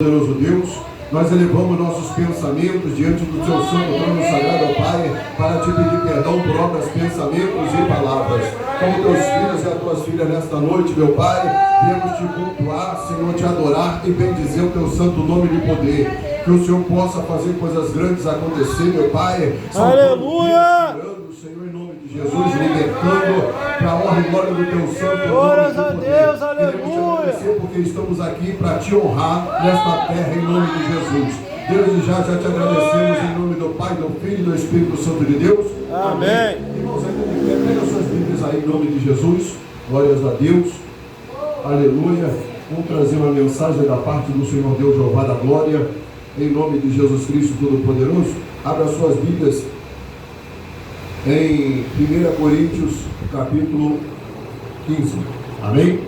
Poderoso Deus, nós elevamos nossos pensamentos diante do Teu santo trono sagrado, Pai, para Te pedir perdão por obras, pensamentos e palavras. Como Teus filhos e as Tuas filhas nesta noite, meu Pai, viemos Te cultuar, Senhor, Te adorar e bendizer o Teu santo nome de poder. Que o Senhor possa fazer coisas grandes acontecer, meu Pai. Aleluia! Senhor, em nome de Jesus, libertando para a honra e glória do Teu santo Glórias nome. a Deus, aleluia! Queremos te agradecer porque estamos aqui para Te honrar nesta terra, em nome de Jesus. Deus, já Te agradecemos em nome do Pai, do Filho e do Espírito Santo de Deus. Amém. Irmãos, pega suas Bíblias aí em nome de Jesus. Glórias a Deus. Aleluia. Vamos trazer uma mensagem da parte do Senhor Deus Jeová da Glória, em nome de Jesus Cristo Todo-Poderoso. Abra suas Bíblias em 1 Coríntios, capítulo 15. Amém?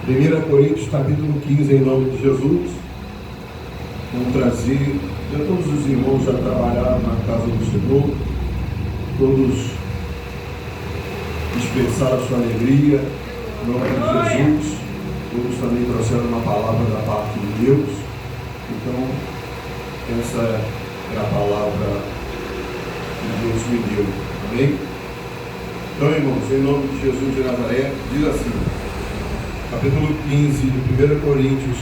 1 Coríntios, capítulo 15, em nome de Jesus. Vamos trazer, já todos os irmãos já trabalharam na casa do Senhor, todos expressaram a sua alegria, em nome de Jesus. Todos também trouxeram uma palavra da parte de Deus. Então, essa é a palavra que Deus me deu. Amém? Então, irmãos, em nome de Jesus de Nazaré, diz assim, capítulo 15 de 1 Coríntios,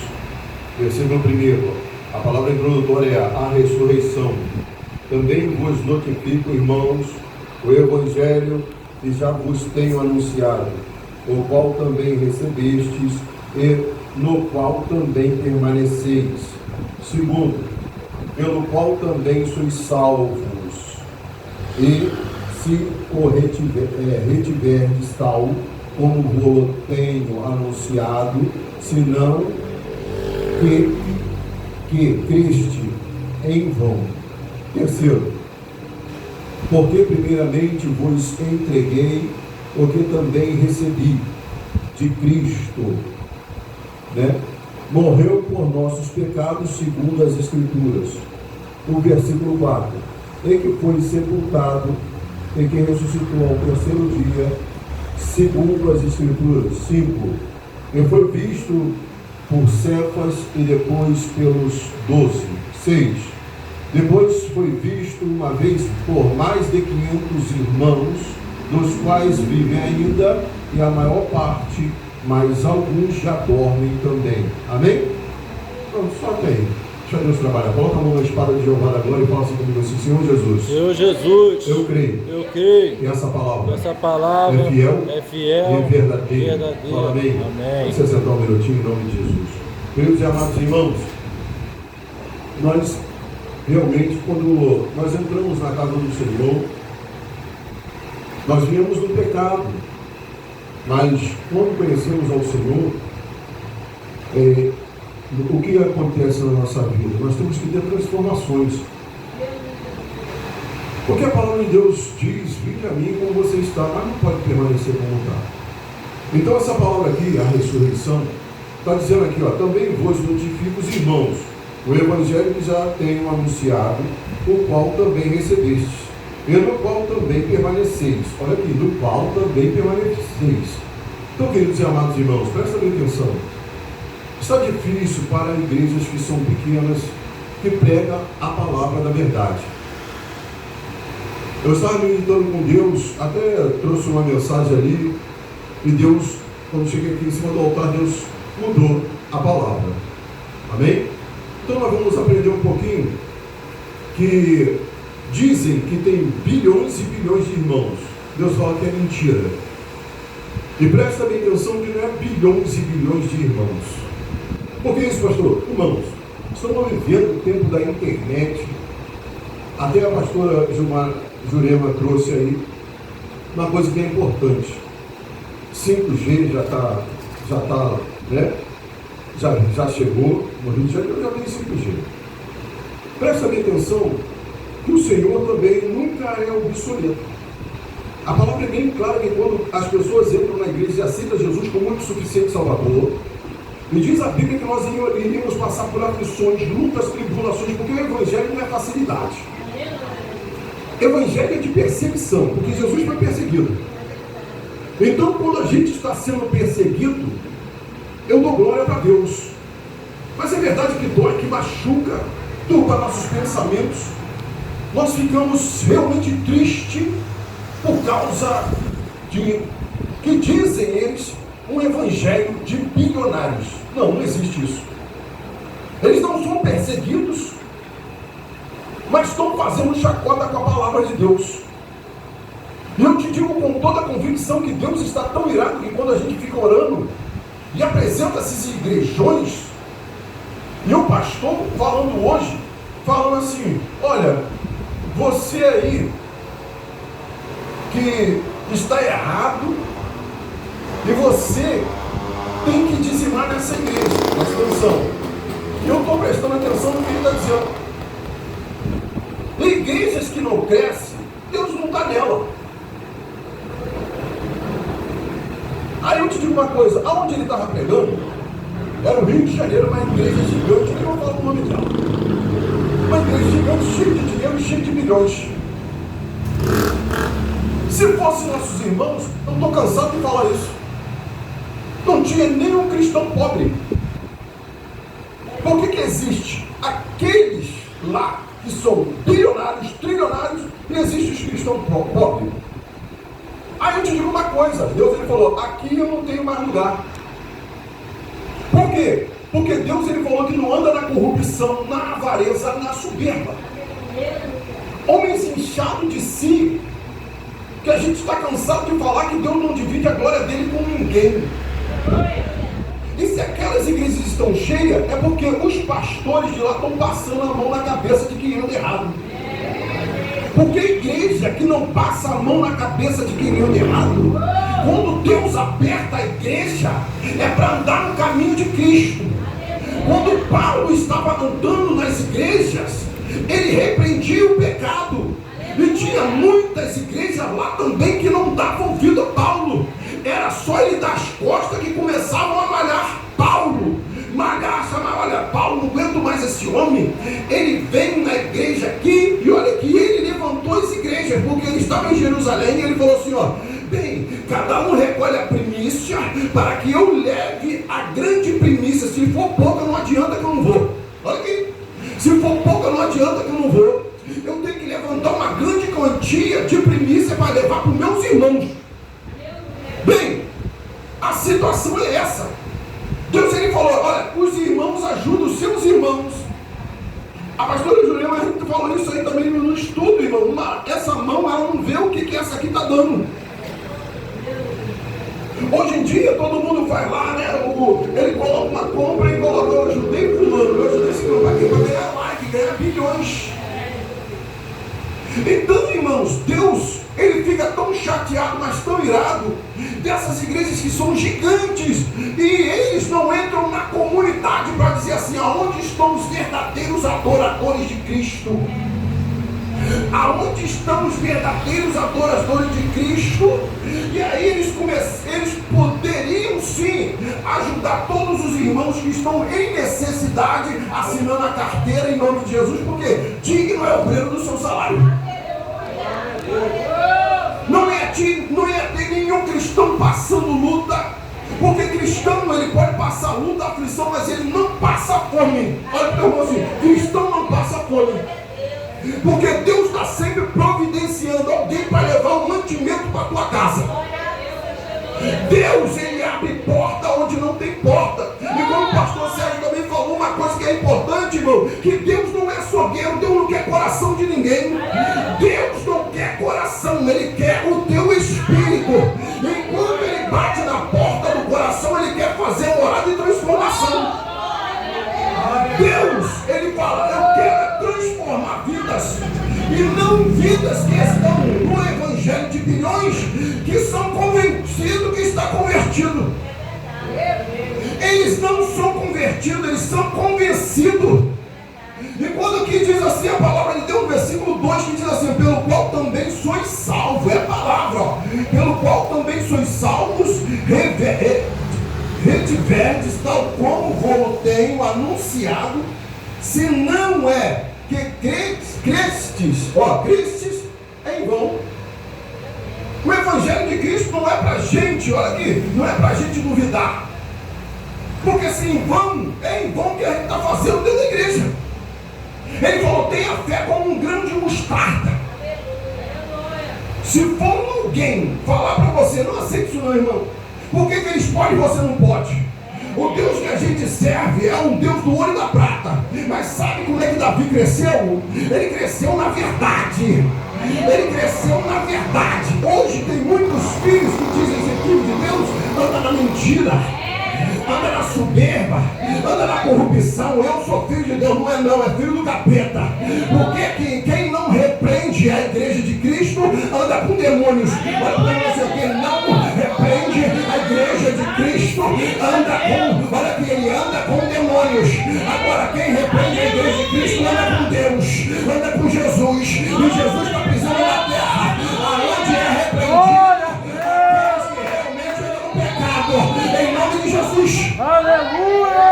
versículo 1. A palavra introdutória é a ressurreição. Também vos notifico, irmãos, o evangelho que já vos tenho anunciado, o qual também recebestes e no qual também permaneceis. Segundo, pelo qual também sois salvos, e se o retiverdes tal como vos tenho anunciado, senão que creste em vão. Terceiro, porque primeiramente vos entreguei o que também recebi de Cristo, morreu por nossos pecados segundo as Escrituras. O versículo 4, em que foi sepultado, em que ressuscitou ao terceiro dia, segundo as Escrituras. 5, e foi visto por Cefas e depois pelos 12. 6, depois foi visto uma vez por mais de 500 irmãos, dos quais vivem ainda, e a maior parte, mas alguns já dormem também. Amém? Então, só tem. Deixa Deus trabalhar. Coloca a mão na espada de Jeová da Glória e fala assim comigo assim: Senhor Jesus. Senhor Jesus. Eu creio. Eu creio. Que essa palavra é fiel. E verdadeira. Fala amém. Amém. Você sentar um minutinho em nome de Jesus. Queridos e amados irmãos, nós realmente, quando nós entramos na casa do Senhor, nós viemos do pecado, mas quando conhecemos ao Senhor, o que acontece na nossa vida? Nós temos que ter transformações. Porque a palavra de Deus diz: vinde a mim como você está, mas não pode permanecer como está. Então essa palavra aqui, a ressurreição, está dizendo aqui, também vos notifico os irmãos, o evangelho que já tenho anunciado, o qual também recebestes, e no qual também permaneceis. Olha aqui, no qual também permaneceis. Então, queridos e amados irmãos, presta bem atenção. Está difícil para igrejas que são pequenas, que pregam a palavra da verdade. Eu estava meditando com Deus, até trouxe uma mensagem ali, e Deus, quando cheguei aqui em cima do altar, Deus mudou a palavra. Amém? Então nós vamos aprender um pouquinho que dizem que tem bilhões e bilhões de irmãos. Deus fala que é mentira. E presta bem atenção que não é bilhões e bilhões de irmãos. Por que isso, pastor? Irmãos, estamos vivendo o tempo da internet. Até a pastora Jurema trouxe aí uma coisa que é importante. 5G já chegou no Rio de Janeiro, já tem 5G. Presta bem atenção que o Senhor também nunca é obsoleto. A palavra é bem clara que quando as pessoas entram na igreja e aceitam Jesus como único suficiente Salvador, e diz a Bíblia que nós iríamos passar por aflições, lutas, tribulações, porque o Evangelho não é facilidade. Evangelho é de perseguição, porque Jesus foi perseguido. Então, quando a gente está sendo perseguido, eu dou glória para Deus. Mas é verdade que dói, que machuca, turba nossos pensamentos. Nós ficamos realmente tristes por causa de, que dizem eles, um evangelho de bilionários. Não existe isso. Eles não são perseguidos, mas estão fazendo chacota com a palavra de Deus. E eu te digo com toda a convicção que Deus está tão irado que quando a gente fica orando e apresenta esses igrejões, e o pastor falando hoje, falando assim, olha, você aí que está errado, e você tem que dizimar nessa igreja. Presta atenção. E eu estou prestando atenção no que ele está dizendo. Igrejas que não crescem, Deus não está nela. Aí eu te digo uma coisa, aonde ele estava pregando, era o Rio de Janeiro, uma igreja gigante, que eu não falo o nome dela. Uma igreja gigante, cheia de dinheiro, cheia de milhões. Se fossem nossos irmãos, eu estou cansado de falar isso, não tinha nenhum cristão pobre. Por que existe aqueles lá que são bilionários, trilionários, e existem os cristãos pobres? Aí eu te digo uma coisa, Deus ele falou, aqui eu não tenho mais lugar. Por quê? Porque Deus ele falou que não anda na corrupção, na avareza, na soberba. Homens inchados de si, que a gente está cansado de falar que Deus não divide a glória dele com ninguém. E se aquelas igrejas estão cheias, é porque os pastores de lá estão passando a mão na cabeça de quem anda errado. Porque a igreja que não passa a mão na cabeça de quem anda errado, quando Deus aperta a igreja, é para andar no caminho de Cristo. Quando Paulo estava andando nas igrejas, ele repreendia o pecado. E tinha muitas igrejas lá também que não davam ouvido a Paulo. Era só ele dar as costas que começavam a malhar Paulo. Malhar, chamar, olha, Paulo, não aguento mais esse homem. Ele veio na igreja aqui e olha que ele levantou as igrejas, porque ele estava em Jerusalém e ele falou assim, ó, bem, cada um recolhe a primícia para que eu leve a grande primícia. Se for pouca, não adianta que eu não vou. Olha aqui, se for pouca, não adianta que eu não vou. Eu tenho que levantar uma grande quantia de primícia para levar para os meus irmãos. Bem, a situação é essa. Deus ele falou, olha, os irmãos ajudam os seus irmãos. A pastora Juliana, a gente falou isso aí também no estudo, irmão. Essa mão, ela não vê o que essa aqui está dando. Hoje em dia, todo mundo vai lá, né? Ele coloca uma compra e coloca, eu ajudei fulano, eu ajudei esse irmão, para ganhar like, ganhar bilhões. Então, irmãos, Deus, ele fica tão chateado, mas tão irado, dessas igrejas que são gigantes, e eles não entram na comunidade para dizer assim, aonde estão os verdadeiros adoradores de Cristo? Aonde estão os verdadeiros adoradores de Cristo? E aí eles poderiam sim ajudar todos os irmãos que estão em necessidade, assinando a carteira em nome de Jesus, porque digno é o obreiro do seu salário. Não ia ter nenhum cristão passando luta, porque cristão ele pode passar luta, aflição, mas ele não passa fome. Olha para o irmão assim, cristão não passa fome, porque Deus está sempre providenciando alguém para levar o mantimento para a tua casa. Deus ele abre porta onde não tem porta. E como o pastor Sérgio também falou uma coisa que é importante, irmão, que Deus não é açougueiro, Deus não quer coração de ninguém. Deus não quer coração, ele quer o teu espírito. E quando ele bate na porta do coração, ele quer fazer morada de transformação. Deus, ele fala, eu quero transformar vidas, e não vidas que estão no evangelho de bilhões, que são convencidos que está convertido. Eles não são convertidos, eles são convencidos. E quando aqui diz assim a palavra de Deus, no versículo 2, que diz assim, pelo qual também sois salvos, é a palavra, ó, pelo qual também sois salvos, retiverdes, tal como vos tenho anunciado, se não é que crestes em vão. O evangelho de Cristo não é para gente, olha aqui, não é para gente duvidar. Porque se é em vão que a gente está fazendo dentro da igreja. Ele falou, tenha fé como um grão de mostarda. Se for alguém falar para você, não aceite isso não, irmão. Por que eles podem e você não pode? O Deus que a gente serve é um Deus do ouro e da prata. Mas sabe como é que Davi cresceu? Ele cresceu na verdade. Ele cresceu na verdade. Hoje tem muitos filhos que dizem ser filho de Deus, anda na mentira, anda na soberba, anda na corrupção. Eu sou filho de Deus, não, é filho do capeta. Porque quem não repreende a igreja de Cristo anda com demônios. Quem não repreende a igreja de Cristo ele anda com demônios. Agora quem repreende a igreja de Cristo anda com Deus, anda com Jesus. E Jesus está pisando na terra, aonde é repreendido aqueles que realmente andam no pecado, em nome de Jesus. Aleluia!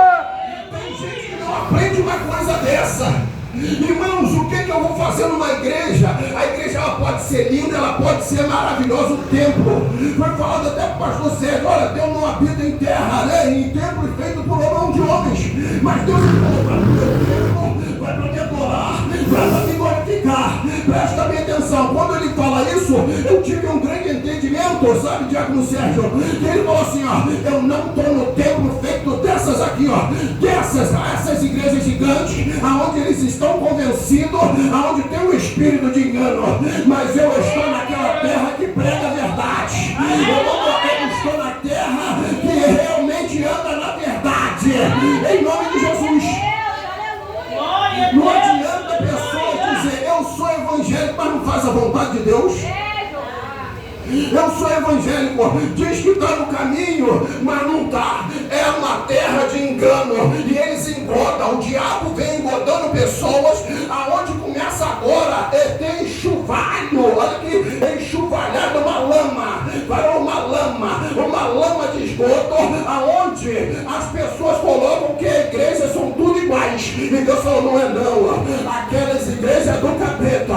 Tem gente que não aprende uma coisa dessa. Irmãos, o que eu vou fazer numa igreja? A igreja ela pode ser linda, ela pode ser maravilhosa, o templo. Foi falado até para o pastor Sérgio, olha, Deus não habita em terra, né? Em templo feito por mão de homens. Mas Deus falou para o templo, vai para adorar, vai para me glorificar. Presta bem atenção, quando ele fala isso, eu tive um grande entendimento, sabe, Diácono Sérgio? Que ele falou assim, ó, eu não estou no templo feito dessas aqui, ó, essas igrejas gigantes, aonde eles estão convencidos, aonde tem um espírito de engano, mas eu estou naquela terra que prega a verdade. Eu estou na terra que realmente anda na verdade, em nome de Jesus. Não adianta a pessoa dizer, eu sou evangélico, mas não faz a vontade de Deus. Eu sou evangélico, diz que está no caminho, mas não está. É uma terra de engano. E eles engodam, o diabo vem engodando pessoas. Aonde começa agora é ter enxovalho. Olha aqui, enxovalhado, uma lama. Vai uma lama de esgoto, aonde as pessoas colocam que a igreja são tudo iguais. E Deus falou, não é não. Aquelas igrejas é do capeta.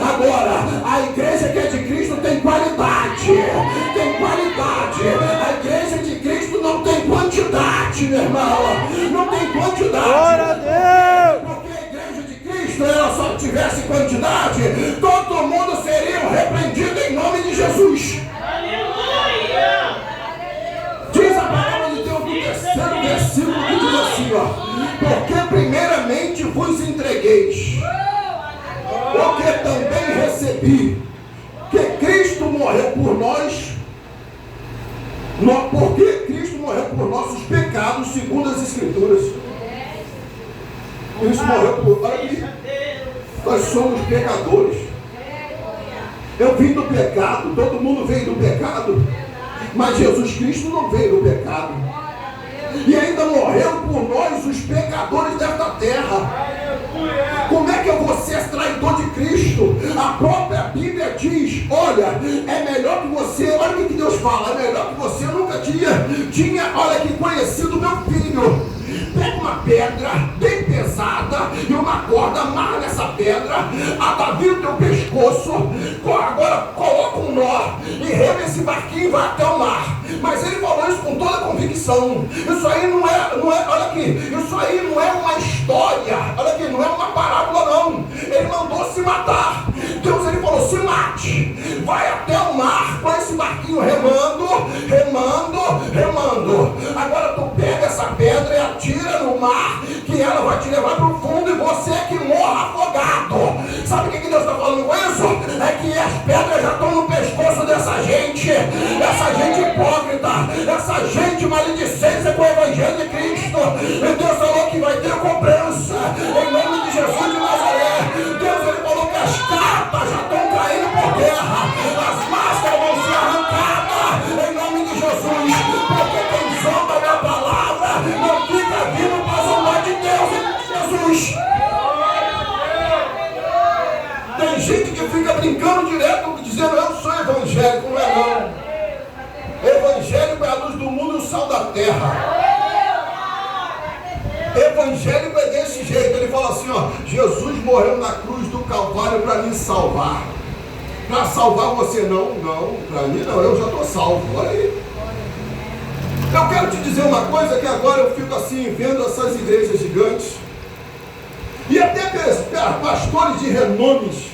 Agora, a igreja que é de Cristo tem qualidade. Tem qualidade. A igreja de Cristo não tem quantidade, meu irmão. Não tem quantidade. Glória a Deus! Porque a igreja de Cristo, ela só tivesse quantidade, todo mundo seria repreendido em nome de Jesus. Aleluia! Diz a palavra de Deus no terceiro versículo que diz assim, ó, porque primeiramente vos entregueis, porque também recebi que Cristo morreu por nós, porque Cristo morreu por nossos pecados, segundo as Escrituras. Cristo morreu por... Olha aqui, nós somos pecadores. Eu vim do pecado, todo mundo veio do pecado, mas Jesus Cristo não veio do pecado. E ainda morreu por nós, os pecadores desta terra. Como é que eu vou ser traidor de Cristo? A própria Bíblia diz, olha, é melhor que você, olha o que Deus fala, é melhor que você nunca tinha, olha aqui, conhecido meu filho. Pega uma pedra bem pesada e uma corda, amarra nessa pedra, atavia o teu pescoço, agora coloca um nó e rema esse barquinho e vai até o mar. Mas ele falou isso com toda a convicção. Isso aí não é, olha aqui, isso aí não é uma história, olha aqui, não é uma parábola não. Ele mandou se matar. Deus, ele falou, se mate, vai até o mar com esse barquinho remando. Agora tu pega essa pedra e atira no mar, que ela vai te levar para o fundo e você é que morra afogado. Sabe o que Deus está falando com isso? É que as pedras já estão no pescoço dessa gente hipócrita, essa gente maledicência com o Evangelho de Cristo. E Deus falou que vai ter cobrança, em nome de Jesus de Nazaré. Deus, ele falou que as cartas já estão caindo por terra, as máscaras vão ser arrancadas, em nome de Jesus, porque quem zomba da palavra não fica vivo para zombar de Deus, em nome de Jesus. Tem gente que fica brincando direto, dizendo, eu sou evangélico, não é não. Evangélico é a luz do mundo e o sal da terra. Evangélico é desse jeito, ele fala assim, ó, Jesus morreu na cruz do Calvário para me salvar. Para salvar você não, para mim não, eu já estou salvo, olha aí. Eu quero te dizer uma coisa, que agora eu fico assim, vendo essas igrejas gigantes, e até pastores de renomes,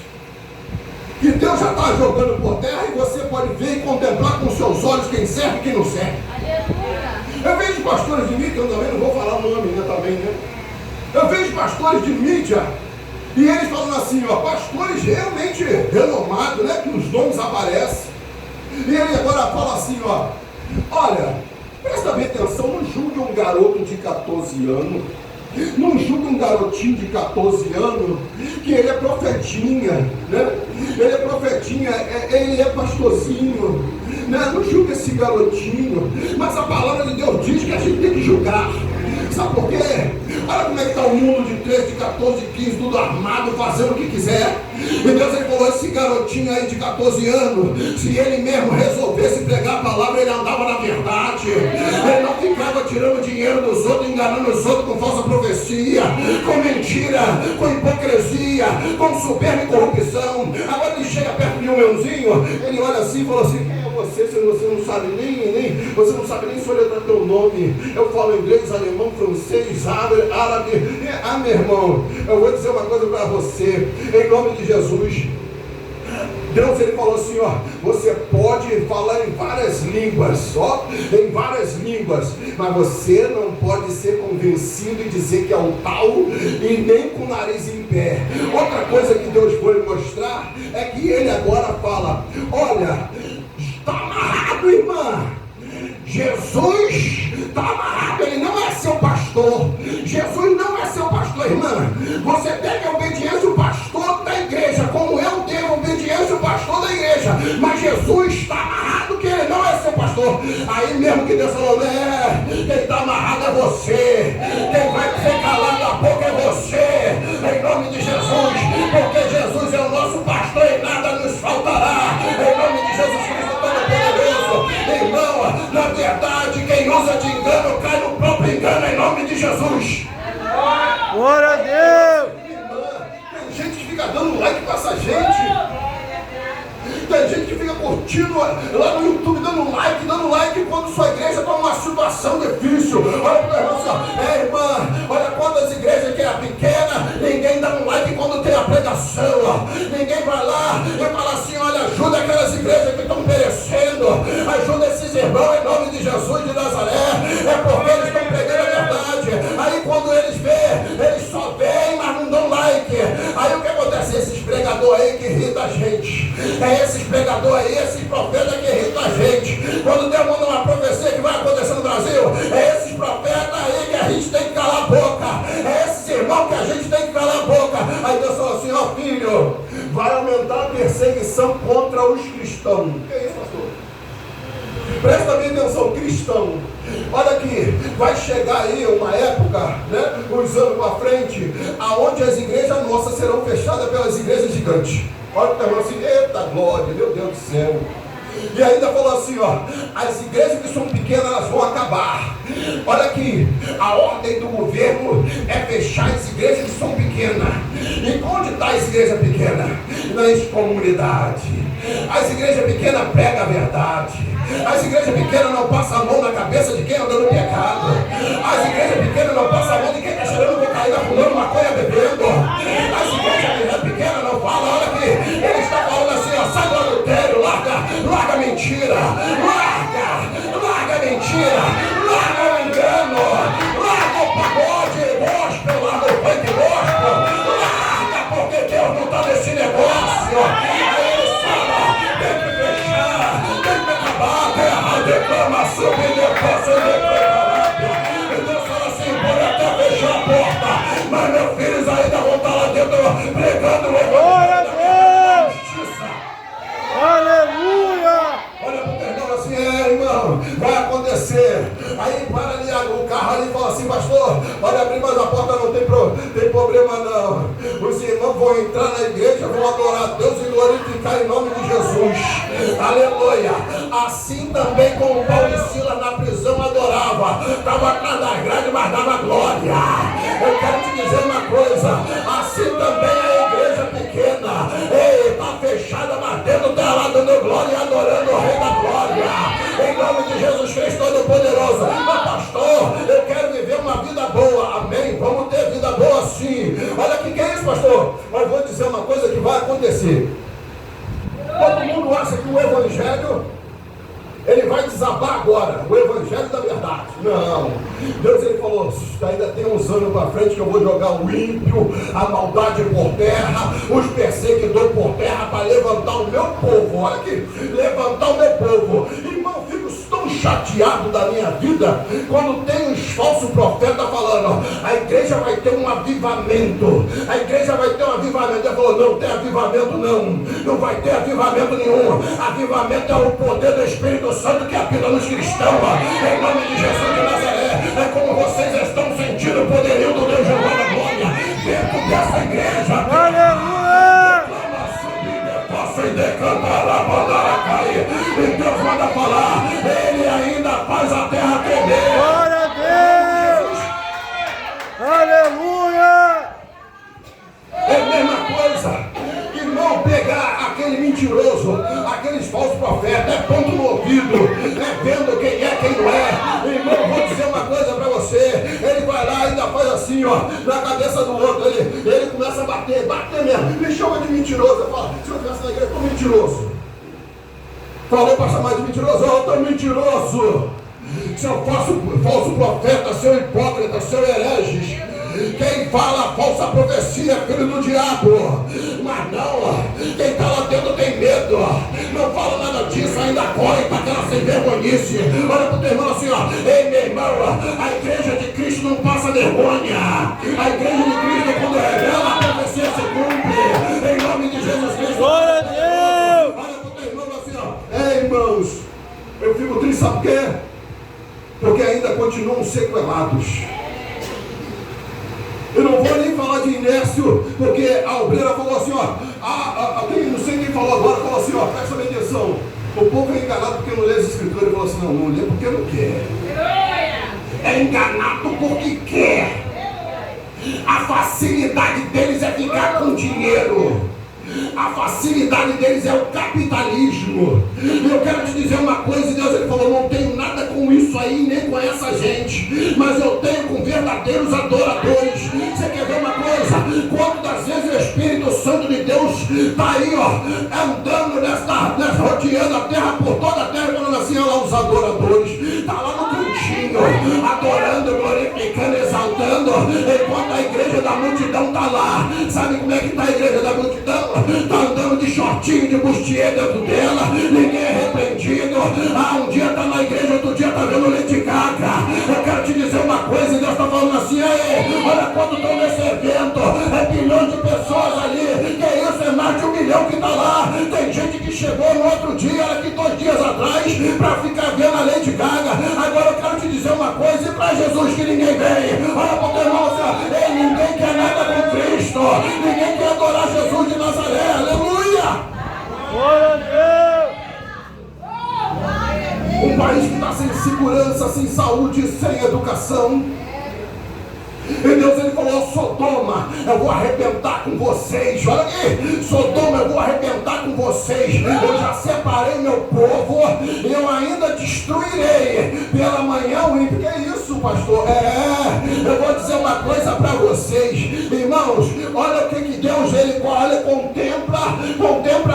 que Deus já está jogando por terra, e você pode ver e contemplar com seus olhos quem serve e quem não serve. Eu vejo pastores de mídia, eu também não vou falar o nome, né, também, né? Eu vejo pastores de mídia, e eles falam assim, ó, pastores realmente renomados, né, que os nomes aparecem, e ele agora fala assim, ó, olha, presta bem atenção, não julgue um garoto de 14 anos, não julgue um garotinho de 14 anos, que ele é profetinha, né? Ele é profetinha, ele é pastorzinho, né? Não julgue esse garotinho, mas a palavra de Deus diz que a gente tem que julgar. Sabe por quê? Olha como é que está o mundo de 13, de 14, de 15, tudo armado, fazendo o que quiser. E Deus, ele falou, esse garotinho aí de 14 anos, se ele mesmo resolvesse pregar a palavra, ele andava na verdade. Ele não ficava tirando dinheiro dos outros, enganando os outros com falsa profecia, com mentira, com hipocrisia, com soberba e corrupção. Agora ele chega perto de um meuzinho, ele olha assim e fala assim, quem é você? Você não sabe nem você não sabe nem soletrar teu nome. Eu falo inglês, alemão, francês, árabe. Meu irmão, eu vou dizer uma coisa para você, em nome de Jesus. Deus, ele falou assim, ó, você pode falar em várias línguas, ó, em várias línguas, mas você não pode ser convencido e dizer que é um tal, e nem com o nariz em pé. Outra coisa que Deus foi mostrar, é que ele agora fala, olha, está amarrado, irmã, Jesus está amarrado, ele não é seu pastor. Jesus não é seu pastor, irmã. Você deve obediência ao pastor da igreja, como eu devo obediência ao pastor da igreja. Mas Jesus está amarrado, que ele não é seu pastor. Aí mesmo que Deus falou, né? Quem está amarrado é você. Quem vai ser calado a boca é você. Em nome de Jesus. Porque Jesus é o nosso pastor e nada nos faltará. Em nome de Jesus Cristo Todo-Poderoso. Irmão, na verdade, quem usa de engano cai no próprio engano, em nome de Jesus. Glória a Deus! Tem gente que fica dando like para essa gente. Tem gente que fica curtindo lá no YouTube, dando like quando sua igreja está numa situação difícil. Olha para irmão assim, irmã, olha quantas igrejas que é pequena, ninguém dá um like quando tem a pregação. Ninguém vai lá e fala assim, olha, ajuda aquelas igrejas que estão perecendo, ajuda esses irmãos em nome de Jesus de Nazaré, é porque eles estão pregando a verdade. Aí quando eles veem, eles só veem, mas não dão like. Aí o que acontece? Esses pregadores aí que irritam a gente, esses pregadores aí, esses profetas que irritam a gente. Quando Deus manda uma profecia que vai acontecer no Brasil, esses profetas aí que a gente tem que calar a boca, esses irmãos que a gente tem que calar a boca. Aí Deus falou assim, ó filho, vai aumentar a perseguição contra os cristãos. O que é isso, pastor? Presta bem atenção, cristão. Olha aqui, vai chegar aí uma época, né, uns anos para frente, aonde as igrejas nossas serão fechadas pelas igrejas gigantes. Olha o que está falando assim, eita glória, meu Deus do céu. E ainda falou assim, ó, as igrejas que são pequenas, elas vão acabar. Olha aqui, a ordem do governo é fechar as igrejas que são pequenas. E onde está as igrejas pequenas? Nas comunidades. As igrejas pequenas pregam a verdade. As igrejas pequenas não passam a mão na cabeça de quem anda no pecado. As igrejas pequenas não passam a mão de quem está cheirando cocaína, fumando maconha, bebendo. As igrejas pequenas não falam, olha aqui, ele está falando assim, ó, sai do adultério, larga mentira, larga mentira, larga o engano, larga o pagode gospel, larga o funk gospel, larga, porque Deus não está nesse negócio. Aí ele fala, tem que fechar, tem que acabar a terra, declamação e negócio, e Deus fala assim, pode até fechar a porta, mas meus filhos ainda vão estar lá dentro pregando o Glória a Deus! Aleluia! Olha pro teu irmão assim, irmão, vai acontecer. Aí para ali o carro ali e fala assim, pastor, olha, abrir mais a porta, não tem problema não. Os irmãos vão entrar na igreja, vão adorar a Deus e glorificar em nome de Jesus. Aleluia. Assim também como Paulo e Silas na prisão adorava, estava atrás das grades, mas dava glória. Eu quero te dizer uma coisa, assim também a igreja pequena, está fechada, mas dentro está lá dando glória e adorando o Rei da Glória. Em nome de Jesus Cristo Todo-Poderoso. Olha o que é isso, pastor. Mas vou dizer uma coisa que vai acontecer. Todo mundo acha que o evangelho ele vai desabar agora, o evangelho da verdade. Não, Deus ele falou, ainda tem uns anos para frente que eu vou jogar o ímpio, a maldade por terra, os perseguidores por terra, para levantar o meu povo. Olha aqui, levantar o meu povo. Irmão, fico tão chateado da minha vida quando tem uns falsos profetas falando, a igreja vai ter um avivamento, a igreja vai ter um avivamento. Ele falou, não tem avivamento não vai ter avivamento nenhum. Avivamento é o poder do Espírito Santo que habita nos cristãos, em nome de Jesus de Nazaré. É como vocês estão sentindo o poderio do Deus Jeová da glória dentro dessa igreja. Aleluia! E Deus manda falar, Ele ainda faz a terra tremer. Glória a Deus! Aleluia! É a mesma coisa. Irmão, pegar aquele mentiroso, aqueles falsos profetas, é ponto no ouvido, é vendo quem é, quem não é. Irmão, vou dizer uma coisa pra você. Ele vai lá e ainda faz assim, ó, na cabeça do outro. Ele começa a bater mesmo. Me chama de mentiroso. Eu falo, se eu estivesse na igreja, eu tô mentiroso. Falou para chamar de mentiroso, eu tô mentiroso. Seu falso profeta, seu hipócrita, seu herege. Quem fala falsa profecia é filho do diabo. Mas não, quem está lá dentro tem medo. Não fala nada disso, ainda corre para aquela sem vergonhice. Olha para o teu irmão assim, ó. Ei, meu irmão, a igreja de Cristo não passa vergonha. A igreja de Cristo, quando revela, a profecia se cumpre. Em nome de Jesus Cristo. Glória a Deus! Olha para o teu irmão assim, ó. Ei, irmãos, eu fico triste, sabe por quê? Porque ainda continuam sequelados. Eu não vou nem falar de inércio, porque a obreira falou assim, ó, alguém, não sei quem falou agora, falou assim, ó, presta bem atenção, o povo é enganado porque não lê as escrituras. Ele falou assim, não lê porque não quer. É enganado porque quer. A facilidade deles é ficar com dinheiro. A facilidade deles é o capitalismo. E eu quero te dizer uma coisa, e Deus ele falou, não tenho nada com isso aí, nem com essa gente, mas eu tenho com verdadeiros adoradores. Você quer ver uma coisa? Quando das vezes o Espírito Santo de Deus está aí, ó, andando rodeando a terra, por toda a terra, falando assim, olha lá os adoradores, está lá no cantinho, adorando, glorificando, exaltando, enquanto a igreja da multidão está lá. Sabe como é que está a igreja da multidão? Está andando de shortinho, de bustier dentro dela, ninguém é repreendido. Um dia está na igreja, outro dia está vendo Lady Gaga. Eu quero te dizer uma coisa, e Deus está falando assim, aí, olha quando estão nesse evento, é bilhões de pessoas ali, que é isso, é mais de 1 milhão que está lá. Tem gente que chegou no outro dia, olha aqui 2 dias atrás, para ficar vendo a Lady Gaga. Agora eu quero te dizer uma coisa, e para Jesus que ninguém vem. Olha para o teu irmão, ei, ninguém quer nada com Cristo, ninguém quer adorar Jesus de Nazaré. Aleluia! Glória a Deus! Um país que está sem segurança, sem saúde, sem educação. E Deus ele falou, Sodoma, eu vou arrebentar com vocês. Olha aqui, Sodoma, eu vou arrebentar com vocês. Eu já separei meu povo e eu ainda destruirei pela manhã o ímpio. Que é isso, pastor? Eu vou dizer uma coisa para vocês, irmãos. Olha o que Deus ele contempla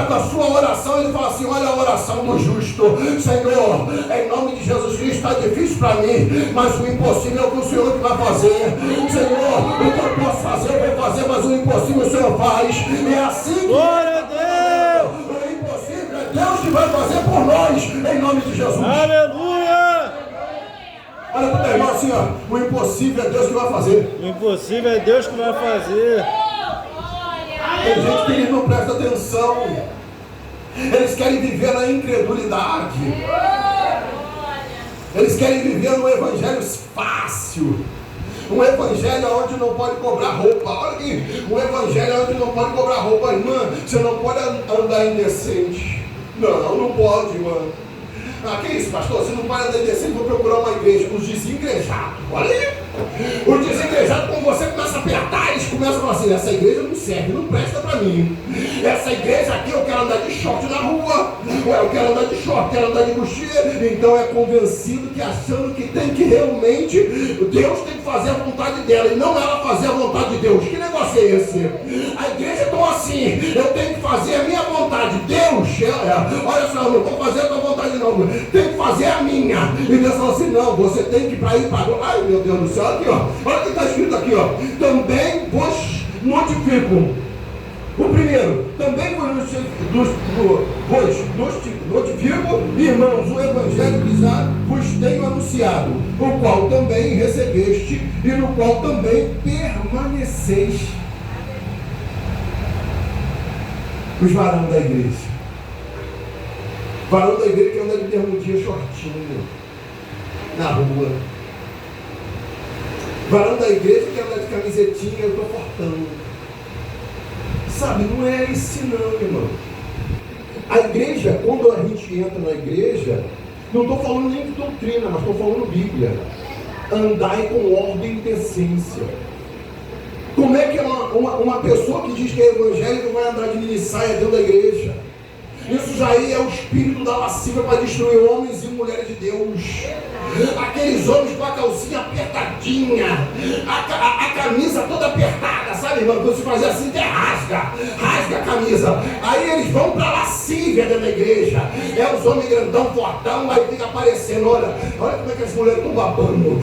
com a sua oração. Ele fala assim, olha a oração do justo. Senhor, em nome de Jesus Cristo, está difícil para mim, mas o impossível é o que o Senhor que vai fazer. Senhor, o que eu posso fazer, eu vou fazer, mas o impossível o Senhor faz. É assim que Glória a Deus! o impossível é Deus que vai fazer por nós, em nome de Jesus. Aleluia! Olha para o teu irmão assim, ó, o impossível é Deus que vai fazer. O impossível é Deus que vai fazer. Tem gente que eles não presta atenção. Eles querem viver na incredulidade. Eles querem viver no evangelho fácil. Um evangelho onde não pode cobrar roupa. Olha aqui, um evangelho onde não pode cobrar roupa. Irmã, você não pode andar indecente. Não pode, irmã. Que isso, pastor? Você não pode andar indecente, vou procurar uma igreja. Os desigrejados, olha aí. Os desigrejados, quando você começa a apertar, eles começam a falar assim, essa igreja não serve, não presta pra mim. Essa igreja aqui, eu quero andar de short na rua. Eu quero andar de short, quero andar de mochila. Então é convencido que achando que tem que realmente, Deus tem que fazer a vontade dela e não ela fazer a vontade de Deus. Que negócio fazer esse. A igreja então assim, eu tenho que fazer a minha vontade. Deus, olha só, eu não vou fazer a tua vontade não, tenho que fazer a minha. E Deus falou assim, não, você tem que ir para ir para... Ai meu Deus do céu, aqui ó, olha o que está escrito aqui ó. Também vos notifico. O primeiro, também vos notifico, irmãos, o evangelho que já vos tenho anunciado, o qual também recebeste e no qual também permaneceis. Os varão da igreja. Varão da igreja que anda de bermudinha shortinho na rua. Varão da igreja que anda de camisetinha, eu tô fortão. Sabe, não é esse não, irmão. A igreja, quando a gente entra na igreja, não estou falando nem de doutrina, mas estou falando Bíblia. Andai com ordem e decência. Como é que uma pessoa que diz que é evangélica vai andar de minissaia dentro da igreja? Isso já aí é o espírito da lascívia para destruir homens e mulheres de Deus. Aqueles homens com a calcinha apertadinha, a camisa toda apertada, sabe, irmão? Quando se fazer assim, até rasga a camisa. Aí eles vão para a lascívia dentro da igreja. É os homens grandão, fortão, aí fica aparecendo. Olha como é que as mulheres estão babando.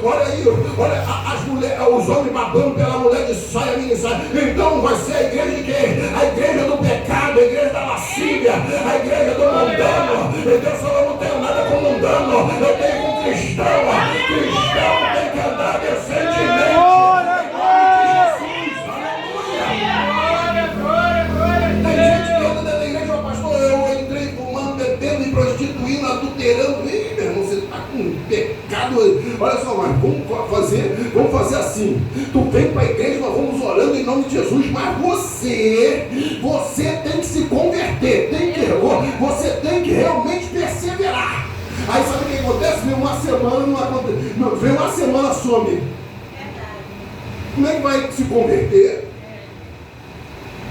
Olha aí, olha as mulheres, os homens babando pela mulher de saia, mini saia. Então vai ser a igreja de quê? A igreja do pecado, a igreja da lascívia, a igreja do mundano. E Deus falou, eu não tenho nada com mundano. Eu tenho um cristão. Cristão tem que andar decentemente. Tem gente que anda dentro da igreja, pastor, eu entrei fumando, bebendo e prostituindo, adulterando. Ih, meu irmão, você está com pecado. Olha só, mas vamos fazer assim. Tu vem para a igreja, nós vamos orando em nome de Jesus, mas você tem que se converter, você tem que realmente perseverar. Aí sabe o que acontece? Vem uma semana, some. Como é que vai se converter?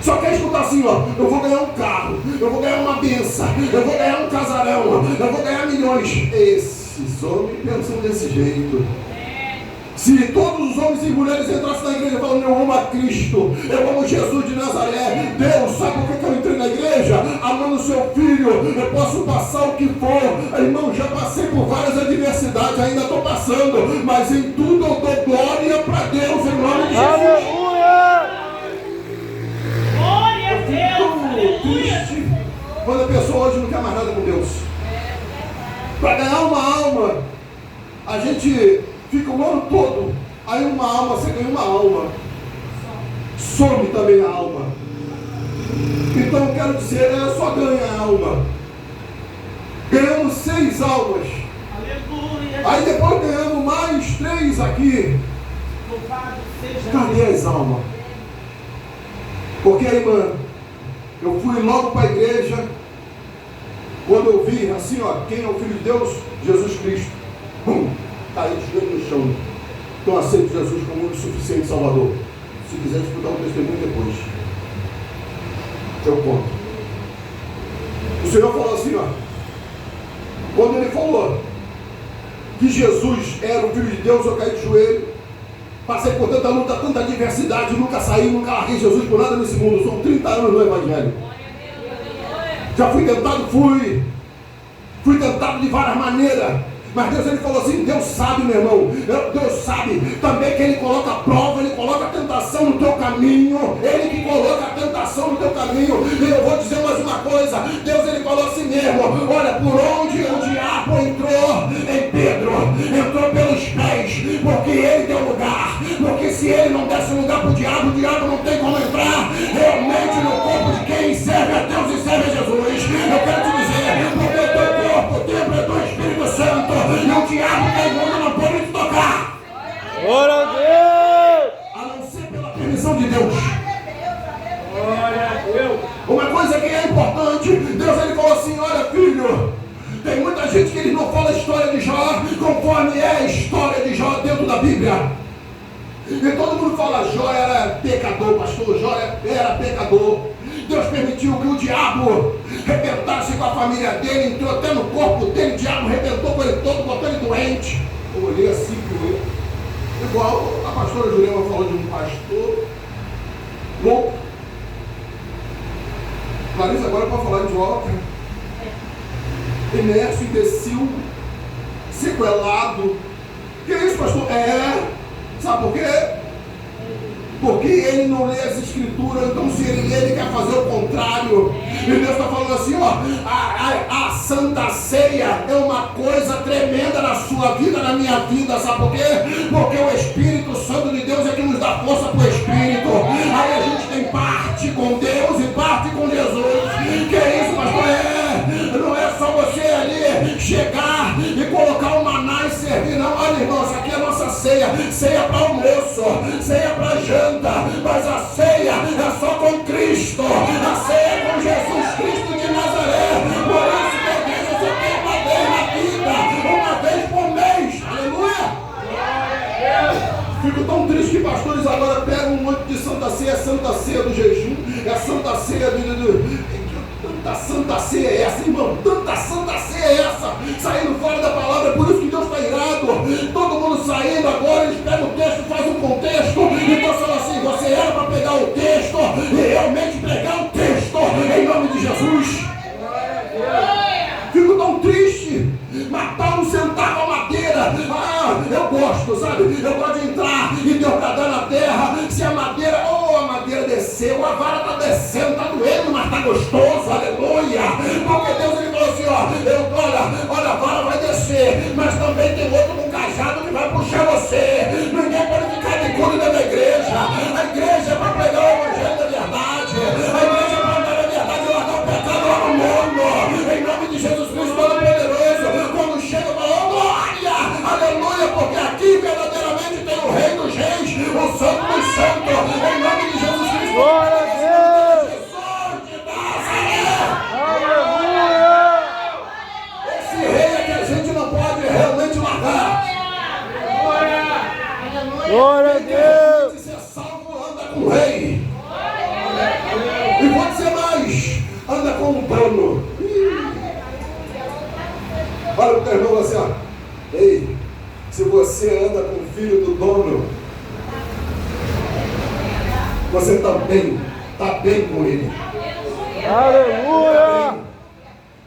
Só quer escutar assim, ó, eu vou ganhar um carro, eu vou ganhar uma benção, eu vou ganhar um casarão, eu vou ganhar milhões. Esses homens pensam desse jeito. Se todos os homens e mulheres entrassem na igreja falando, eu amo a Cristo, eu amo Jesus de Nazaré, Deus, sabe por que eu entrei na igreja? Amando o seu filho, eu posso passar o que for, irmão, já passei por várias adversidades, ainda estou passando, mas em tudo eu dou glória para Deus, em nome de Jesus. Aleluia! Glória a Deus! Triste quando a pessoa hoje não quer mais nada com Deus. Para ganhar uma alma, a gente fica o ano todo, aí uma alma, você ganha uma alma, some também a alma. Então eu quero dizer, só ganha a alma. Ganhamos 6 almas. Aleluia! Aí depois ganhamos mais 3 aqui. Louvado seja Cadê as almas? Porque aí, mano, eu fui logo para a igreja, quando eu vi assim, ó, quem é o Filho de Deus? Jesus Cristo. Caí de joelho no chão. Então aceito Jesus como o único suficiente Salvador. Se quiser escutar o testemunho depois, eu conto. O Senhor falou assim, ó, quando Ele falou que Jesus era o Filho de Deus, eu caí de joelho. Passei por tanta luta, tanta adversidade, nunca saí, nunca larguei Jesus por nada nesse mundo. São 30 anos no Evangelho. Já fui tentado, fui tentado de várias maneiras. Mas Deus, Ele falou assim, Deus sabe, meu irmão, Deus sabe também que Ele coloca a prova, Ele coloca a tentação no teu caminho, Ele que coloca a tentação no teu caminho. E eu vou dizer mais uma coisa, Deus, Ele falou assim mesmo, olha, por onde o diabo entrou em Pedro, entrou pelos pés, porque Ele deu lugar, porque se Ele não desse lugar para o diabo não tem como entrar realmente no corpo de quem serve a Deus e serve a Jesus. Eu quero te dizer, porque o teu corpo, o templo é do Espírito Santo, e o diabo tem mundo, não pode te tocar. Glória a Deus! A não ser pela permissão de Deus. Glória a Deus! Uma coisa que é importante, Deus, Ele falou assim, olha filho, tem muita gente que eles não fala a história de Jó conforme é a história de Jó dentro da Bíblia. E todo mundo fala, Jó era pecador, pastor, Jó era pecador. Deus permitiu que o diabo rebentasse com a família dele, entrou até no corpo dele, o diabo rebentou com ele todo, botou ele doente. Eu olhei assim, igual a pastora Jurema falou de um pastor louco. Larissa agora pode falar idiota. Inércio, imbecil, sequelado. Que é isso, pastor? Sabe por quê? Porque ele não lê as escrituras, então se ele lê, ele quer fazer o contrário. E Deus está falando assim, ó, a Santa Ceia é uma coisa tremenda na sua vida, na minha vida, sabe por quê? Porque o Espírito Santo de Deus é que nos dá força para o Espírito. Aí a gente tem parte com Deus e parte com Jesus. Que é isso, pastor? Não é só você ali chegar e colocar o maná e servir, não. Olha, irmão, isso aqui é a nossa ceia. Ceia para almoço, ceia para janta, mas a ceia é só com Cristo. A ceia é com Jesus Cristo de Nazaré. Por isso que a igreja só tem uma vez por mês. Aleluia! Fico tão triste que pastores agora pegam um monte de Santa Ceia, é Santa Ceia do jejum, é Santa Ceia tanta Santa Ceia é essa, irmão, tanta Santa Ceia é essa, saindo fora da palavra. Por isso que Deus está irado, todo mundo saindo agora, eles pegam o texto, fazem um contexto, então falam assim, você era para pegar o texto e realmente pregar o texto, em nome de Jesus. Fico tão triste. Matar sentava a madeira. Eu gosto, sabe? Eu gosto de entrar e debradar na terra. Se a madeira, a madeira desceu, a vara está descendo, está doendo, mas está gostoso, aleluia. Porque Deus ele falou assim, olha, a vara vai descer, mas também tem outro com cajado que vai puxar você. Ninguém pode ficar de culo dentro da igreja. A igreja é para pregar o evangelho da verdade. A igreja é para andar na verdade e largar o pecado lá no mundo. Em nome de Jesus Cristo Todo-Poderoso. Quando chega, fala, glória, aleluia, porque aqui verdadeiramente tem o Rei dos Reis, o Santo dos Santos. Em nome de Jesus Cristo. Glória a Deus! Jesus de Nazaré. Aleluia! Esse rei é que a gente não pode realmente largar. Glória a Deus! Se é salvo, anda com o rei. E pode ser mais, anda com o dono. Olha o teu irmão assim, ó. Ei, se você anda com o filho do dono, você também está bem com ele. Aleluia!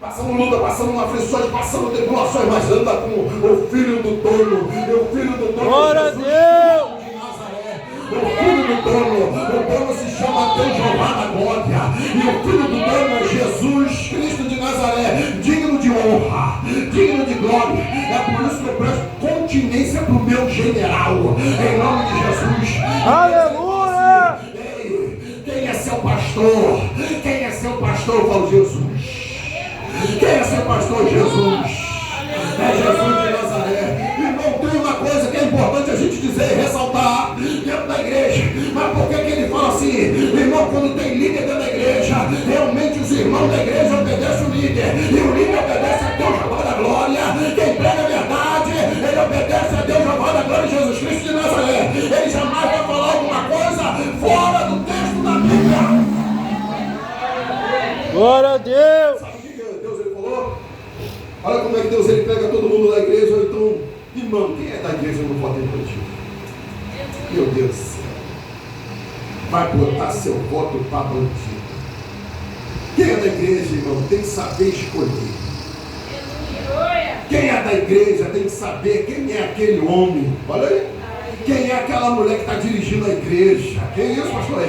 Passando luta, passando aflições, passando tribulações, mas anda com o filho do dono. E o filho do dono Glória a Jesus Deus! de Nazaré. O filho do dono se chama Deus Jeová da glória. E o filho do dono é Jesus Cristo de Nazaré, digno de honra, digno de glória. É por isso que eu presto continência para o meu general, em nome de Jesus. Aleluia! Ei, quem é seu pastor? Quem é seu pastor? Eu falo Jesus. Quem é seu pastor? Jesus. É Jesus de Nazaré. Irmão, tem uma coisa que é importante a gente dizer e ressaltar dentro da igreja. Mas por que ele fala assim? Irmão, quando tem líder dentro da igreja, realmente os irmãos da igreja obedecem o líder. E o líder obedece a Deus Jeová da glória. Quem prega a verdade, ele obedece a Deus Jeová da glória, Jesus Cristo de Nazaré. Ele jamais vai falar alguma coisa fora do texto da Bíblia. Glória a Deus! Sabe o que Deus ele falou? Olha como é que Deus ele pega todo mundo da igreja. Então, irmão, quem é da igreja não pode repetir? Meu Deus do céu. Vai botar seu voto para bandido. Quem é da igreja, irmão, tem que saber escolher. Quem é da igreja tem que saber quem é aquele homem. Olha aí. Quem é aquela mulher que está dirigindo a igreja. Quem é isso, pastor?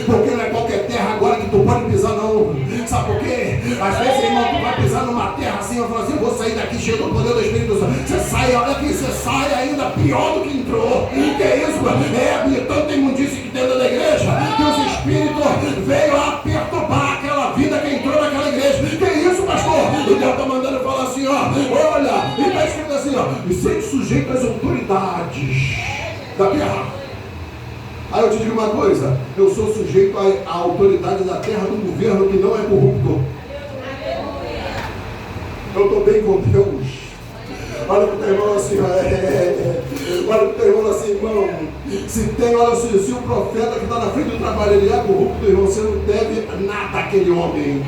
Porque não é qualquer terra agora que tu pode pisar, não. Sabe por quê? Às vezes, irmão, tu vai pisar numa terra assim, eu falo assim, eu vou sair daqui cheio do poder do Espírito Santo. Você sai, olha aqui, você sai ainda pior do que entrou. Que é isso? É tanta imundície que tem dentro da igreja, que os espíritos veio a perturbar aquela vida que entrou naquela igreja. Que é isso, pastor? E Deus está mandando falar assim, ó, olha, e está escrito assim, ó, e seja sujeito às autoridades da terra. Aí eu te digo uma coisa, eu sou sujeito à autoridade da terra de um governo que não é corrupto. Eu estou bem com Deus. Olha para o teu irmão assim, olha para o teu irmão assim, irmão, Se tem, olha, se o profeta que está na frente do trabalho, ele é corrupto, irmão, você não deve nada àquele homem.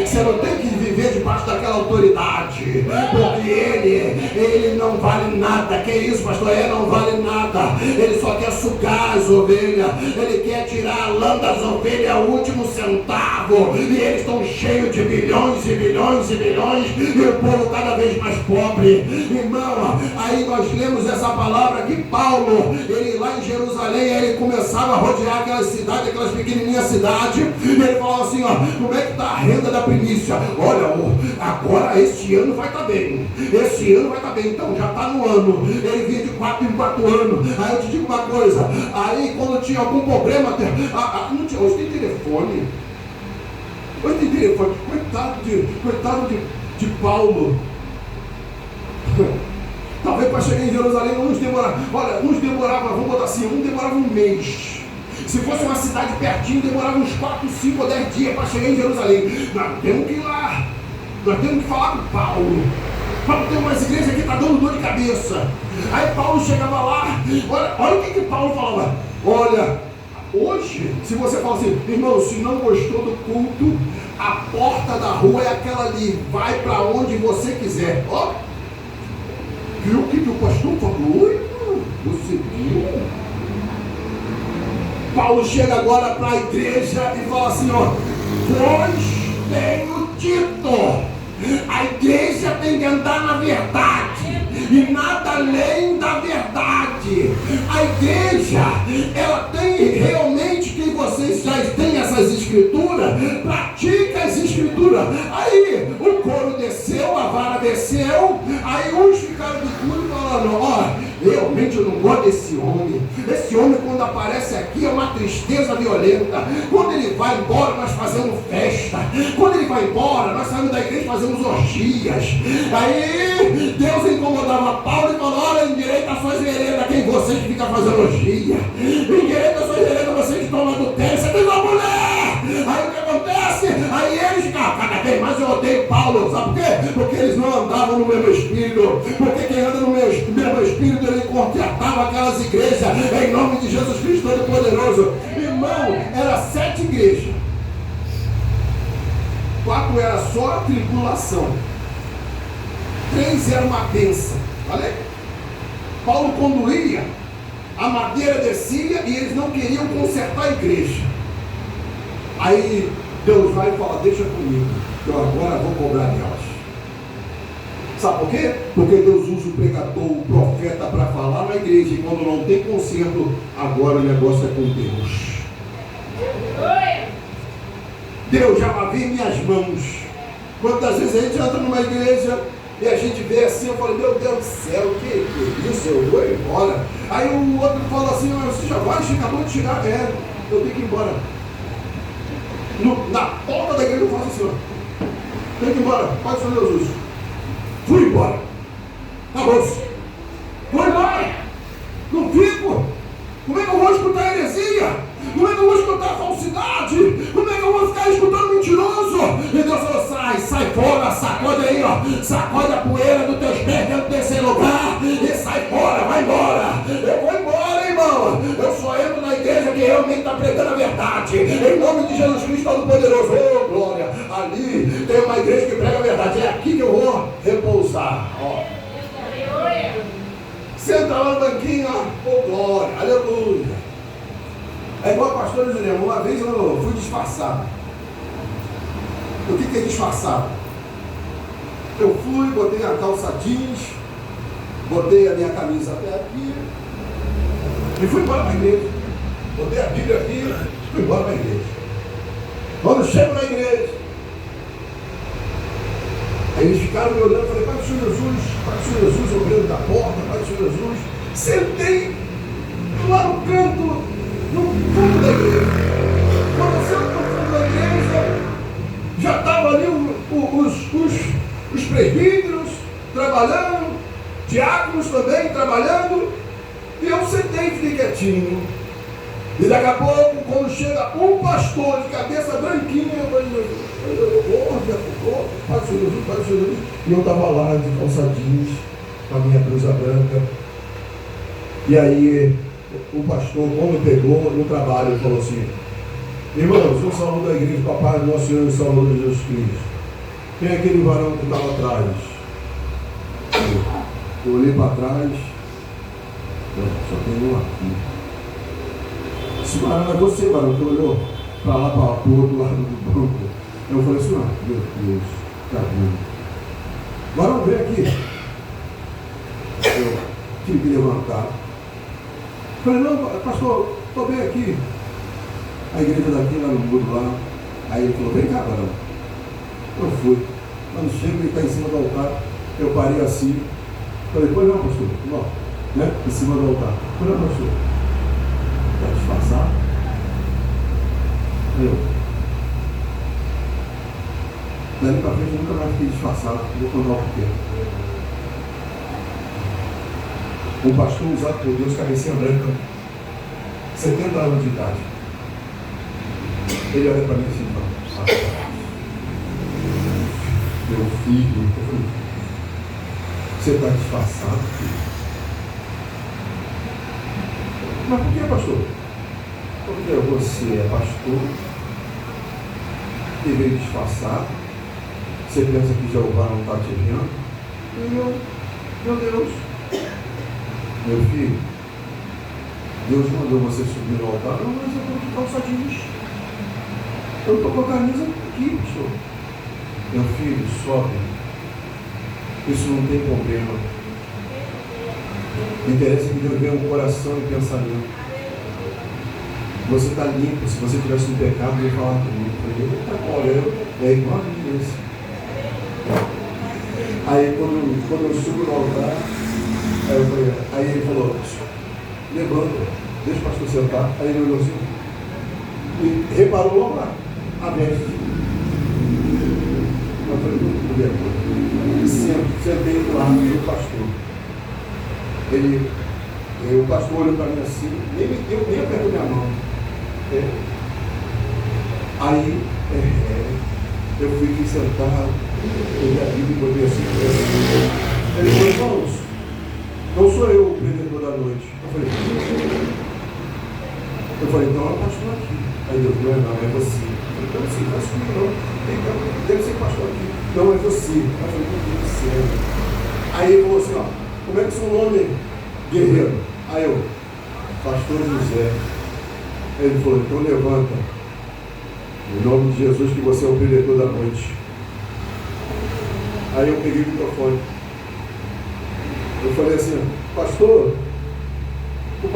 Você não tem que viver debaixo daquela autoridade, porque ele não vale nada. Que isso, pastor? Ele não vale nada. Ele só quer sugar as ovelhas, ele quer tirar a lã das ovelhas, o último centavo, e eles estão cheios de bilhões e bilhões e bilhões, e o povo cada vez mais pobre. Irmão, aí nós lemos essa palavra que Paulo, ele lá em Jerusalém, ele começava a rodear aquelas cidades, aquelas pequenininhas cidades, e ele falava assim, ó, como é que está a renda da primícia? Olha, agora esse ano vai estar bem, esse ano vai estar bem, então já está no ano, ele vinha de 4 em 4 anos. Aí eu te digo uma coisa, aí quando tinha algum problema, não tinha, hoje tem telefone, coitado de Paulo. Talvez para chegar em Jerusalém não nos demorava, olha, nos demorava, vamos botar assim, não demorava um mês. Se fosse uma cidade pertinho, demorava uns 4, 5 ou 10 dias para chegar em Jerusalém. Nós temos que ir lá, nós temos que falar com Paulo. Paulo tem umas igrejas que está dando dor de cabeça. Aí Paulo chegava lá, olha o que Paulo falava. Olha, hoje, se você fala assim, irmão, se não gostou do culto, a porta da rua é aquela ali, vai para onde você quiser. Ó, viu o que o pastor falou? Irmão, você viu? Paulo chega agora para a igreja e fala assim, ó, pois tenho dito, a igreja tem que andar na verdade e nada além da verdade. A igreja, ela tem realmente, que vocês já têm essas escrituras, pratica as escrituras. Aí o couro desceu, a vara desceu, aí uns ficaram de tudo falando, ó, realmente eu não gosto desse homem. Esse homem, quando aparece aqui, é uma tristeza violenta. Quando ele vai embora, nós fazemos festa. Quando ele vai embora, nós saímos da igreja e fazemos orgias. Aí Deus incomodava Paulo e falou, olha, endireita suas veredas, quem vocês que ficam fazendo orgia. Endireita suas veredas, vocês que estão lá do terra, você tem uma mulher. Aí o que acontece? Aí eles, cada vez mais eu odeio Paulo, sabe por quê? Porque eles não andavam no mesmo espírito. Porque quem anda no mesmo espírito, ele consertava aquelas igrejas, em nome de Jesus Cristo Todo-Poderoso. Irmão, era 7 igrejas. 4 era só a tribulação. 3 era uma bênção. Olha, Paulo conduía, a madeira descia e eles não queriam consertar a igreja. Aí Deus vai e fala, deixa comigo, eu agora vou cobrar delas. Sabe por quê? Porque Deus usa o pregador, o profeta para falar na igreja, e quando não tem conserto, agora o negócio é com Deus. Deus já lavei minhas mãos. Quantas vezes a gente entra numa igreja e a gente vê assim, eu falo, meu Deus do céu, que isso, eu vou embora. Aí o outro fala assim, você já vai, você acabou de chegar, eu tenho que ir embora. Na porta da igreja eu faço assim, ó, tenho que ir embora, Pai do Senhor Jesus. Fui embora. Acabou-se. Vou embora. Não fico. Como é que eu vou escutar heresia? Como é que eu vou escutar falsidade? Como é que eu vou ficar escutando mentiroso? E Deus falou, sai fora, sacode aí, ó. Sacode a poeira dos teus pés dentro desse lugar e sai fora, vai embora. Eu vou embora, irmão. Eu só entro na igreja que realmente está pregando a verdade. Em nome de Jesus Cristo Todo-Poderoso. Oh, glória. Ali tem uma igreja que prega a verdade. É aqui que eu vou repousar. Ó. Senta lá no banquinho, ó. Oh, glória. Aleluia. É igual a pastora Juliana, uma vez eu fui disfarçado. O que é disfarçado? Eu fui, botei a calça jeans, botei a minha camisa até aqui e fui embora para a igreja. Botei a Bíblia aqui e fui embora para a igreja. Quando chego na igreja, aí eles ficaram me olhando, falei, Pai do Senhor Jesus, eu olhando da porta, Pai do Senhor Jesus. Sentei lá no canto, no fundo da igreja. Quando eu sento no fundo da igreja, já estavam ali os presbíteros trabalhando, diáconos também trabalhando, e eu sentei e fiquei quietinho. E daqui a pouco, quando chega um pastor de cabeça branquinha, eu falei, Pai do Senhor Jesus, e eu estava lá de calça jeans, com a minha blusa branca. E aí o pastor, quando pegou no trabalho, ele falou assim: irmãos, eu salvo da igreja, papai, nosso Senhor e Salvador Jesus Cristo. Quem é aquele varão que estava atrás? Eu olhei para trás, só tem um aqui. Esse varão é você, varão, que olhou para lá, para o outro lado do banco. Eu falei assim: meu Deus, tá vendo? Varão, vem aqui. Eu tive que levantar. Falei: não, pastor, estou bem aqui. A igreja daqui, lá no muro lá. Aí ele falou: vem cá, varão. Eu fui. Quando chego, ele está em cima do altar. Eu parei assim. Falei: pois não, pastor. Não, né? Em cima do altar. Pois não, pastor. Vai disfarçar? Eu. Dali para frente eu nunca mais fiquei disfarçado. Vou contar o porquê. Um pastor usado por Deus, cabecinha branca, 70 anos de idade. Ele olha para mim assim: meu filho, você está disfarçado, filho? Mas por que, pastor? Porque você é pastor e veio disfarçado. Você pensa que Jeová não está te vendo? E eu, meu Deus, meu filho, Deus mandou você subir no altar. Não, mas eu estou de calça jeans. Eu estou com a camisa aqui, pastor. Meu filho, sobe. Isso não tem problema. Me interessa que Deus veja um coração e pensamento. Você está limpo. Se você tivesse um pecado, ele ia falar comigo. Olha, é igual a mim esse. Aí quando eu subo no altar, aí ele falou: levanta, deixa o pastor sentar. Aí ele olhou assim e reparou logo lá a veste. Eu falei: não, levanta. E sentei do lado do pastor. O pastor olhou para mim assim, nem apertou minha mão. Aí eu fui sentado, peguei a Bíblia e botei assim. Ele falou: irmãos, não sou eu o prendedor da noite. Eu falei: então é o pastor aqui. Aí Deus: não, é você. Eu falei: não, sim, faz comigo não. Deve ser pastor aqui. Não, é você. Eu falei: meu Deus do céu. Aí ele falou assim: ó, como é que seu nome, guerreiro? Aí eu: pastor José. Aí ele falou: então levanta, em nome de Jesus, que você é o prendedor da noite. Aí eu peguei o microfone. Eu falei assim: pastor, eu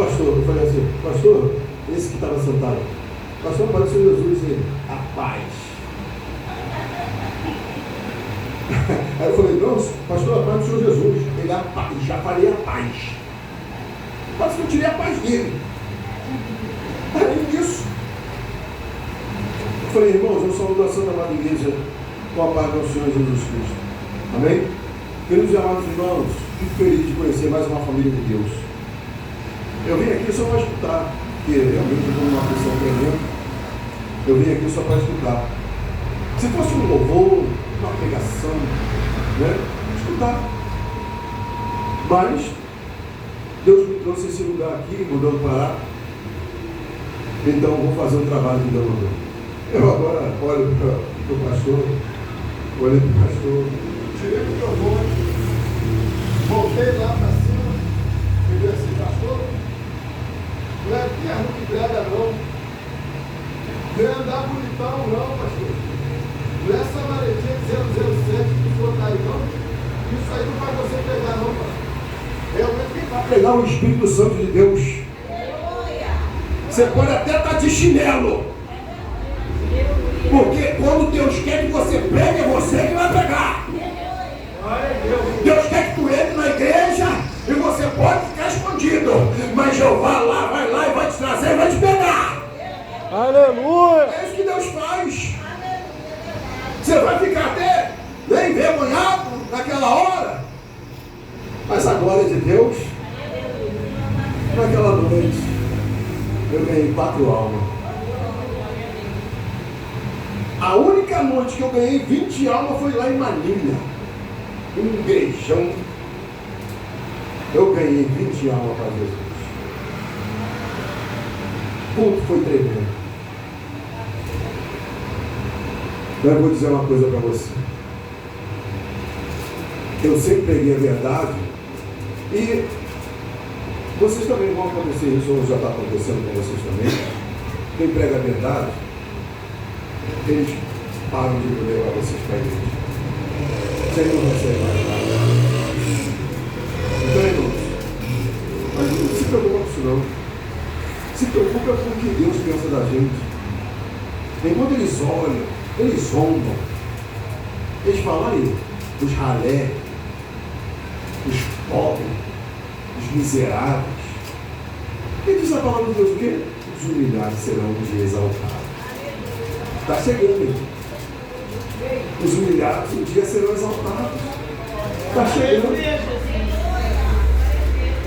falei assim: pastor, esse que estava sentado, pastor, apareceu Jesus, ele: a paz. Aí eu falei: não, pastor, a paz do Senhor Jesus. Ele: a paz, já falei a paz. Parece que eu tirei a paz dele. Aí nisso, eu falei: irmãos, eu sou da Santa Amada Igreja, com a paz do Senhor Jesus Cristo. Amém? Queridos e amados irmãos, fico feliz de conhecer mais uma família de Deus. Eu vim aqui só para escutar, porque realmente eu estou numa pressão tremenda. Eu vim aqui só para escutar. Se fosse um louvor, uma pregação, né? Escutar. Mas Deus me trouxe esse lugar aqui, mudou o Pará. Então vou fazer o trabalho que Deus mandou. Eu agora olho para o pastor, olhei para o pastor, tirei o microfone, voltei lá para cima, peguei assim: pastor, não é terno que prega não, não é andar bonitão não, pastor, não é essa maletinha 007 que o senhor está aí não, isso aí não vai você pregar não, pastor. Realmente quem vai pregar o Espírito Santo de Deus. Você pode até estar de chinelo, porque quando Deus quer que você pregue, é você que vai pregar. Deus quer que tu entre na igreja e você pode ficar escondido, mas Jeová vai lá e vai te trazer e vai te pegar. Aleluia! É isso que Deus faz. Você vai ficar até envergonhado naquela hora, mas a glória de Deus, naquela noite, eu ganhei 4 almas. A única noite que eu ganhei 20 almas foi lá em Manilha, um igrejão. Eu ganhei 20 almas para Jesus. culto foi tremendo. Então eu vou dizer uma coisa para você. Eu sempre preguei a verdade e vocês também vão acontecer isso, ou já está acontecendo com vocês também. Quem prega a verdade, eles param de levar vocês para a igreja. Você não recebe mais nada. Então, irmãos, mas não se preocupa com isso não. Se preocupa com o que Deus pensa da gente. Enquanto eles olham, eles zombam, eles falam aí, os ralé, os pobres, os miseráveis. E diz a palavra de Deus o quê? Os humilhados serão um dia exaltados. Está chegando, hein? Os humilhados um dia serão exaltados. Está chegando.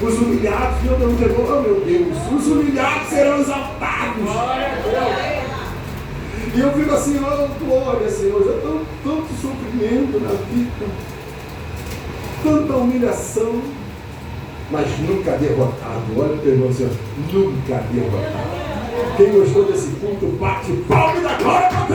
Os humilhados, meu Deus, oh meu Deus, os humilhados serão exaltados. E eu fico assim, oh glória, Senhor, já tanto sofrimento na vida, tanta humilhação, mas nunca derrotado. Olha o teu irmão, Senhor, nunca derrotado. Quem gostou desse culto, bate palma da glória para